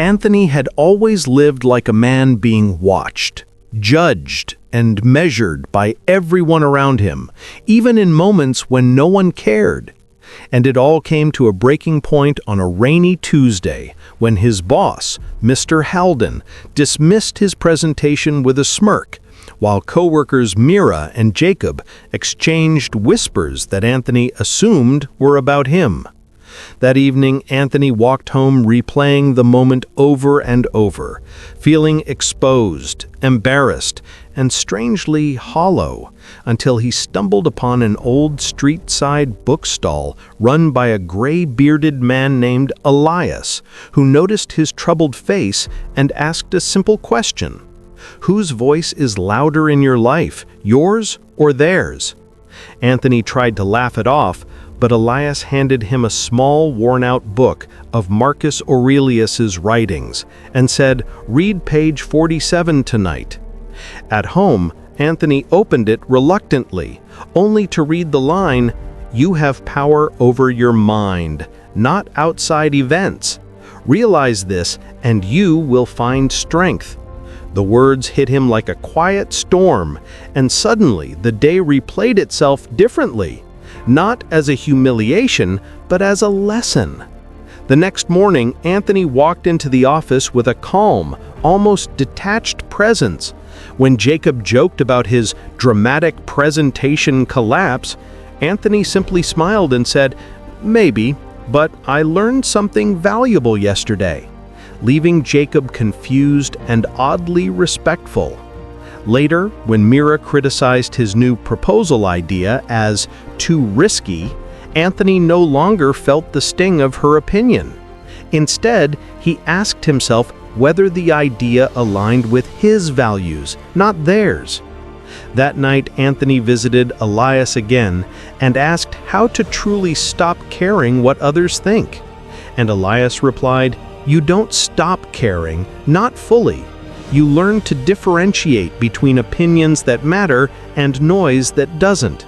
Anthony had always lived like a man being watched, judged, and measured by everyone around him, even in moments when no one cared. And it all came to a breaking point on a rainy Tuesday when his boss, Mr. Halden, dismissed his presentation with a smirk, while co-workers Mira and Jacob exchanged whispers that Anthony assumed were about him. That evening, Anthony walked home replaying the moment over and over, feeling exposed, embarrassed, and strangely hollow, until he stumbled upon an old street-side bookstall run by a gray-bearded man named Elias, who noticed his troubled face and asked a simple question: "Whose voice is louder in your life, yours or theirs?" Anthony tried to laugh it off, but Elias handed him a small, worn-out book of Marcus Aurelius's writings and said, "Read page 47 tonight." At home, Anthony opened it reluctantly, only to read the line, "You have power over your mind, not outside events. Realize this, and you will find strength." The words hit him like a quiet storm, and suddenly the day replayed itself differently, not as a humiliation, but as a lesson. The next morning, Anthony walked into the office with a calm, almost detached presence. When Jacob joked about his dramatic presentation collapse, Anthony simply smiled and said, "Maybe, but I learned something valuable yesterday," leaving Jacob confused and oddly respectful. Later, when Mira criticized his new proposal idea as too risky, Anthony no longer felt the sting of her opinion. Instead, he asked himself whether the idea aligned with his values, not theirs. That night, Anthony visited Elias again and asked how to truly stop caring what others think. And Elias replied, "You don't stop caring, not fully. You learn to differentiate between opinions that matter and noise that doesn't."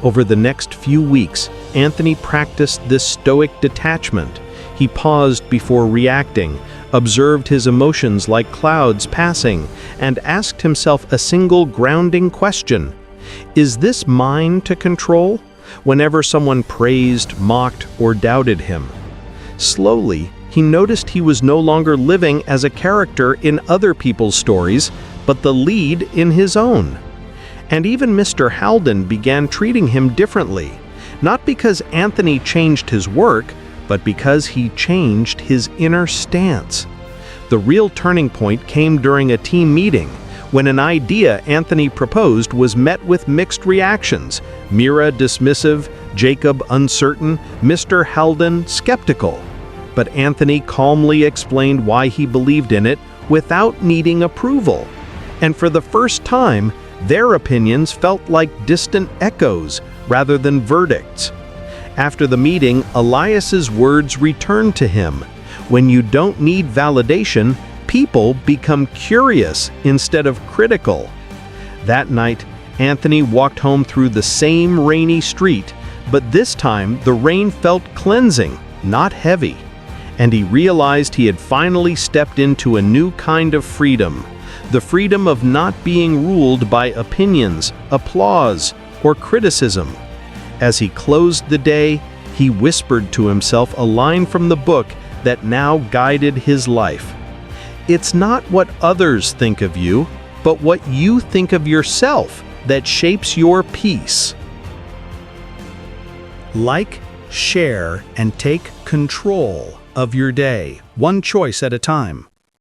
Over the next few weeks, Anthony practiced this Stoic detachment. He paused before reacting, observed his emotions like clouds passing, and asked himself a single grounding question: "Is this mine to control?" Whenever someone praised, mocked, or doubted him. Slowly, he noticed he was no longer living as a character in other people's stories, but the lead in his own. And even Mr. Halden began treating him differently, not because Anthony changed his work, but because he changed his inner stance. The real turning point came during a team meeting, when an idea Anthony proposed was met with mixed reactions: Mira dismissive, Jacob uncertain, Mr. Halden skeptical. But Anthony calmly explained why he believed in it without needing approval. And for the first time, their opinions felt like distant echoes rather than verdicts. After the meeting, Elias's words returned to him: "When you don't need validation, people become curious instead of critical." That night, Anthony walked home through the same rainy street, but this time the rain felt cleansing, not heavy. And he realized he had finally stepped into a new kind of freedom, the freedom of not being ruled by opinions, applause, or criticism. As he closed the day, he whispered to himself a line from the book that now guided his life: "It's not what others think of you, but what you think of yourself that shapes your peace." Like, share, and take control of your day, one choice at a time.